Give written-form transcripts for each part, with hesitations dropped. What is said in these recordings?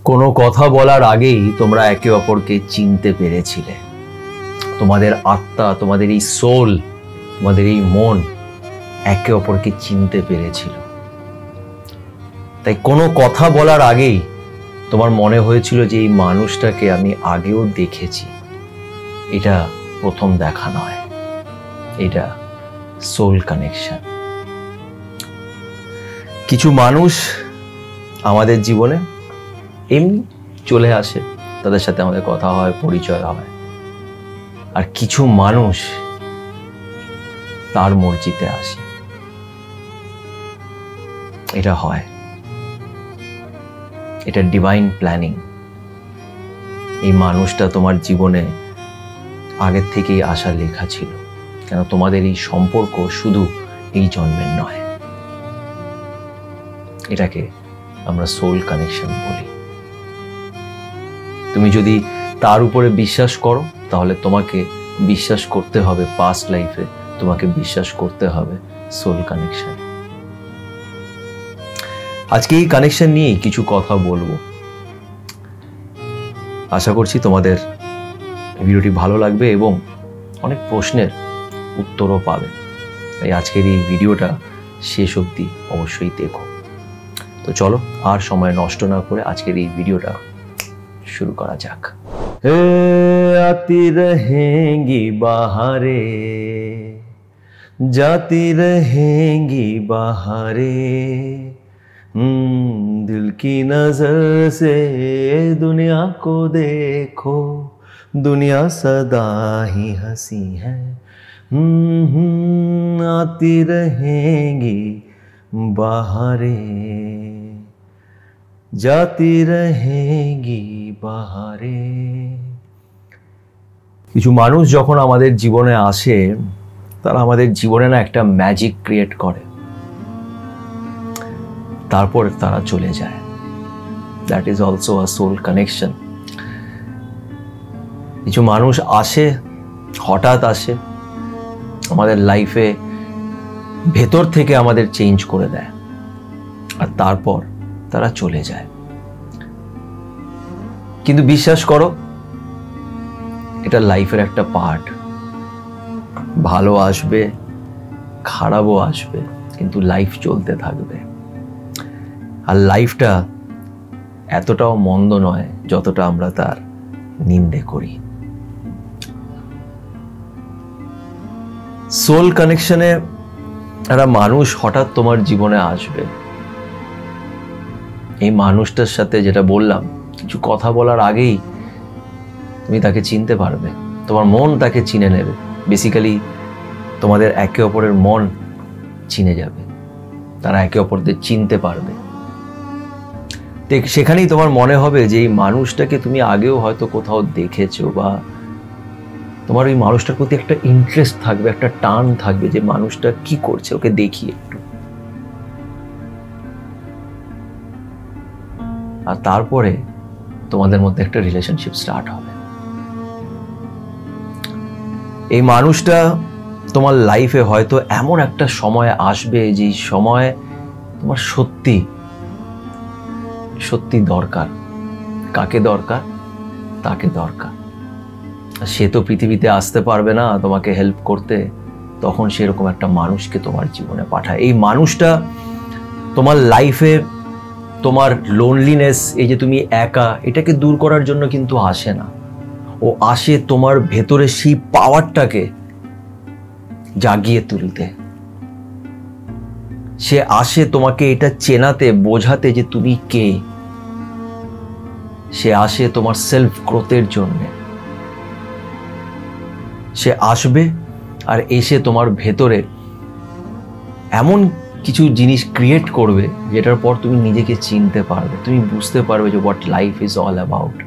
কোনো কথা বলার আগেই তোমরা একে অপরকে চিনতে পেরেছিলে। তোমাদের আত্মা, তোমাদের এই সোল, তোমাদের এই মন একে অপরকে চিনতে পেরেছিল। তাই কোনো কথা বলার আগেই তোমার মনে হয়েছিল যে এই মানুষটাকে আমি আগেও দেখেছি। এটা প্রথম দেখা নয়, এটা সোল কানেকশন। কিছু মানুষ আমাদের জীবনে এমনি চলে আসে, তাদের সাথে আমাদের কথা হয়, পরিচয় হয়। আর কিছু মানুষ তার মর্জিতে আসে। এটা হয়, এটা ডিভাইন প্ল্যানিং। এই মানুষটা তোমার জীবনে আগের থেকেই আসার লেখা ছিল, কেন তোমাদের এই সম্পর্ক শুধু এই জন্মের নয়। এটাকে আমরা সোল কানেকশন বলি। তুমি যদি তার উপরে বিশ্বাস করো, তাহলে তোমাকে বিশ্বাস করতে হবে পাস্ট লাইফে, তোমাকে বিশ্বাস করতে হবে সোল কানেকশন। আজকে এই কানেকশন নিয়েই কিছু কথা বলবো। আশা করছি তোমাদের ভিডিওটি ভালো লাগবে এবং অনেক প্রশ্নের উত্তরও পাবে। তাই আজকের এই ভিডিওটা শেষ অবধি অবশ্যই দেখো। তো চলো আর সময় নষ্ট না করে আজকের এই ভিডিওটা শুরু করা যাক। আতি রহেঙ্গি বাহারে, जाती रहेंगी बहारें, दिल की नजर से दुनिया को देखो, दुनिया सदा ही हंसी है। आती रहेंगी बहारें, जाती रहेंगी बहारें। কিছু মানুষ যখন আমাদের জীবনে আসে, তারা আমাদের জীবনে না একটা ম্যাজিক ক্রিয়েট করে, তারপর তারা চলে যায়। That is also a soul connection. কিছু মানুষ আসে, হঠাৎ আসে আমাদের লাইফে, ভেতর থেকে আমাদের চেঞ্জ করে দেয়, আর তারপর তারা চলে যায়। কিন্তু বিশ্বাস করো, এটা লাইফের একটা পার্ট। ভালো আসবে, খারাপও আসবে, কিন্তু লাইফ চলতে থাকবে। আর লাইফটা এতটাও মন্দ নয় যতটা আমরা তার নিন্দে করি। সোল কানেকশনে একটা মানুষ হঠাৎ তোমার জীবনে আসবে। এই মানুষটার সাথে, যেটা বললাম, কিছু কথা বলার আগেই তুমি তাকে চিনতে পারবে, তোমার মন তাকে চিনে নেবে। বেসিক্যালি তোমাদের একে অপরের মন চিনে যাবে, তারা একে অপরদের চিনতে পারবে। সেখানেই তোমার মনে হবে যে এই মানুষটাকে তুমি আগেও হয়তো কোথাও দেখেছো, বা তোমার ওই মানুষটার প্রতি একটা ইন্টারেস্ট থাকবে, একটা টান থাকবে যে মানুষটা কি করছে, ওকে দেখি একটু। আর তারপরে তোমাদের মধ্যে একটা রিলেশনশিপ স্টার্ট হবে। এই মানুষটা তোমার লাইফে হয়তো এমন একটা সময় আসবে, যে সময় তোমার সত্যি সত্যি দরকার। কাকে দরকার? তাকে দরকার। সে তো পৃথিবীতে আসতে পারবে না তোমাকে হেল্প করতে, তখন সেরকম একটা মানুষকে তোমার জীবনে পাঠায়। এই মানুষটা তোমার লাইফে তোমার লোনলিনেস, এই যে তুমি একা, এটাকে দূর করার জন্য কিন্তু আসে না। ও আসে তোমার ভেতরে সেই পাওয়ারটাকে জাগিয়ে তুলতে। সে আসে তোমাকে এটা চেনাতে, বোঝাতে যে তুমি কে। সে আসে তোমার সেলফ গ্রোথের জন্য। সে আসবে আর এসে তোমার ভেতরে এমন কিছু জিনিস ক্রিয়েট করবে, যেটার পর তুমি নিজেকে চিনতে পারবে, তুমি বুঝতে পারবে যে what life is all about.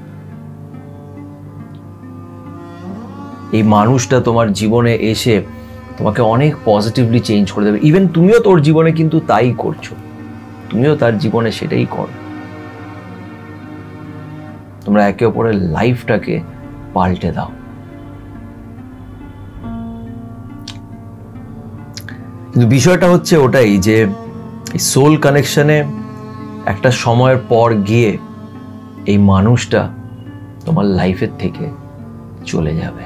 এই মানুষটা তোমার জীবনে এসে তোমাকে অনেক পজিটিভলি চেঞ্জ করে দেবে। ইভেন তুমিও তোর জীবনে কিন্তু তাই করছো, তুমিও তার জীবনে সেটাই করো। তোমরা একে অপরের লাইফটাকে পাল্টে দাও। কিন্তু বিষয়টা হচ্ছে ওটাই যে সোল কানেকশনে একটা সময়ের পর গিয়ে এই মানুষটা তোমার লাইফের থেকে চলে যাবে।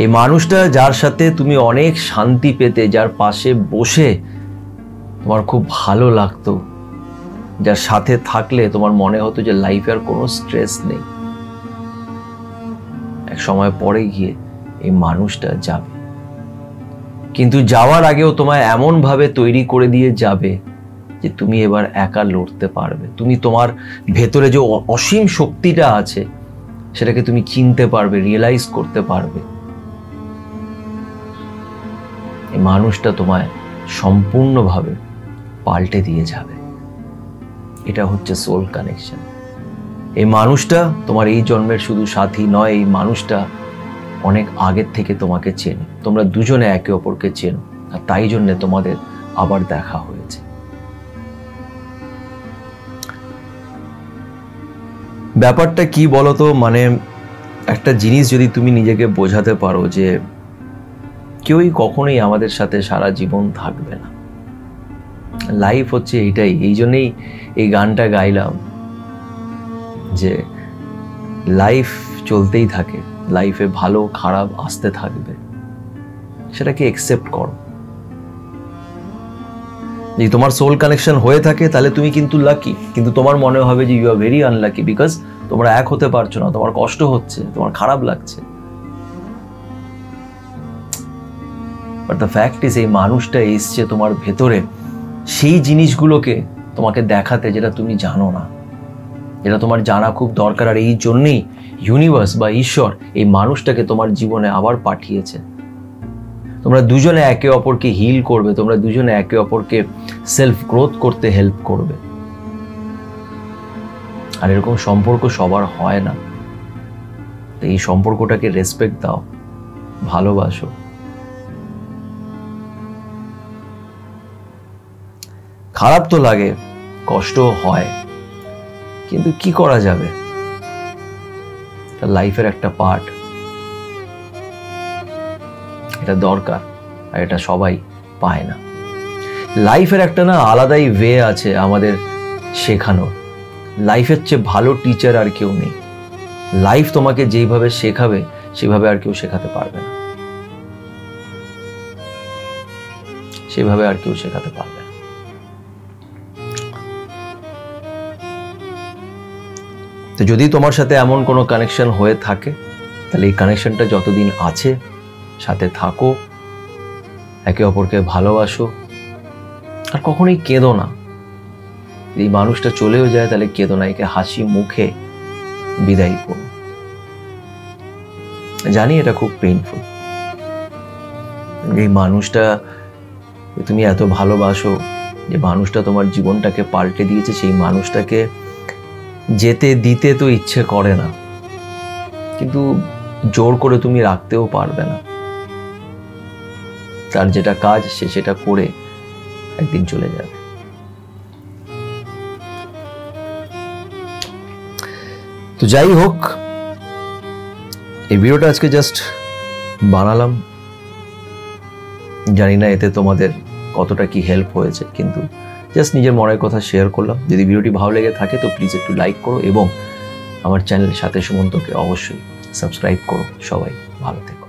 এই মানুষটা যার সাথে তুমি অনেক শান্তি পেতে, যার পাশে বসে তোমার খুব ভালো লাগতো, যার সাথে থাকলে তোমার মনে হতো যে লাইফে আর কোনো স্ট্রেস নেই, এক সময় পরে গিয়ে এই মানুষটা যাবে। কিন্তু যাওয়ার আগেও তোমায় এমন ভাবে তৈরি করে দিয়ে যাবে যে তুমি এবার একা লড়তে পারবে। তুমি তোমার ভেতরে যে অসীম শক্তিটা আছে সেটাকে তুমি চিনতে পারবে, রিয়েলাইজ করতে পারবে। এই মানুষটা তোমায় সম্পূর্ণভাবে পাল্টে দিয়ে যাবে। এটা হচ্ছে সোল কানেকশন। এই মানুষটা তোমার এই জন্মের শুধু সাথী নয়, এই মানুষটা অনেক আগের থেকে তোমাকে চেনে। তোমরা দুজনে একে অপরকে চেনো, আর তাই জন্য তোমাদের আবার দেখা হয়েছে। ব্যাপারটা কি বলতো, মানে একটা জিনিস যদি তুমি নিজেকে বোঝাতে পারো যে কেউই কখনোই আমাদের সাথে সারা জীবন থাকবে না, লাইফ হচ্ছে এইটাই। এই জন্যই এই গানটা গাইলাম যে লাইফ চলতেই থাকে, লাইফে ভালো খারাপ আসতে থাকবে, সেটাকে একসেপ্ট করো। যদি তোমার সোল কানেকশন হয়ে থাকে তাহলে তুমি কিন্তু লাকি, কিন্তু তোমার মনে হবে যে you are very unlucky, because তোমরা এক হতে পারছো না, তোমার কষ্ট হচ্ছে, তোমার খারাপ লাগছে। বাট দ্য ফ্যাক্ট ইজ এই মানুষটা এসছে তোমার ভেতরে সেই জিনিসগুলোকে তোমাকে দেখাতে যেটা তুমি জানো না, যেটা তোমার জানা খুব দরকার। আর এই জন্যই ইউনিভার্স বা ঈশ্বর এই মানুষটাকে তোমার জীবনে আবার পাঠিয়েছে। তোমরা দুজনে একে অপরকে হিল করবে, তোমরা দুজনে একে অপরকে সেলফ গ্রোথ করতে হেল্প করবে। আর এরকম সম্পর্ক সবার হয় না, তো এই সম্পর্কটাকে রেসপেক্ট দাও, ভালোবাসো। খারাপ তো লাগে, কষ্ট হয়, কিন্তু কি করা যাবে, লাইফের একটা পার্ট, এটা দরকার, আর এটা সবাই পায় না। লাইফের একটা না আলাদাই ওয়ে আছে আমাদের শেখানোর। লাইফের চেয়ে ভালো টিচার আর কেউ নেই। লাইফ তোমাকে যেইভাবে শেখাবে সেভাবে আর কেউ শেখাতে পারবে না, সেভাবে আর কেউ শেখাতে পারবে না। তো যদি তোমার সাথে এমন কোনো কানেকশন হয়ে থাকে তাহলে এই কানেকশনটা যতদিন আছে সাথে থাকো, একে অপরকে ভালোবাসো, আর কখনোই কেঁদো না। এই মানুষটা চলেও যায় তাহলে কেঁদো না, একে হাসি মুখে বিদায় করো। জানি এটা খুব পেইনফুল, এই মানুষটা তুমি এত ভালোবাসো, যে মানুষটা তোমার জীবনটাকে পাল্টে দিয়েছে, সেই মানুষটাকে যেতে দিতে তো ইচ্ছে করে না, কিন্তু জোর করে তুমি রাখতেও পারবে না। তার যেটা কাজ সে সেটা করে একদিন চলে যাবে। তো যাই হোক, এই ভিডিওটা আজকে জাস্ট বানালাম, জানি না এতে তোমাদের কতটা কি হেল্প হয়েছে, কিন্তু জাস্ট নিজের মনের কথা শেয়ার করলাম। যদি ভিডিওটি ভালো লেগে থাকে তো প্লিজ একটু লাইক করো এবং আমার চ্যানেল সাথে সুমন্তকে অবশ্যই সাবস্ক্রাইব করো। সবাই ভালো থেকো।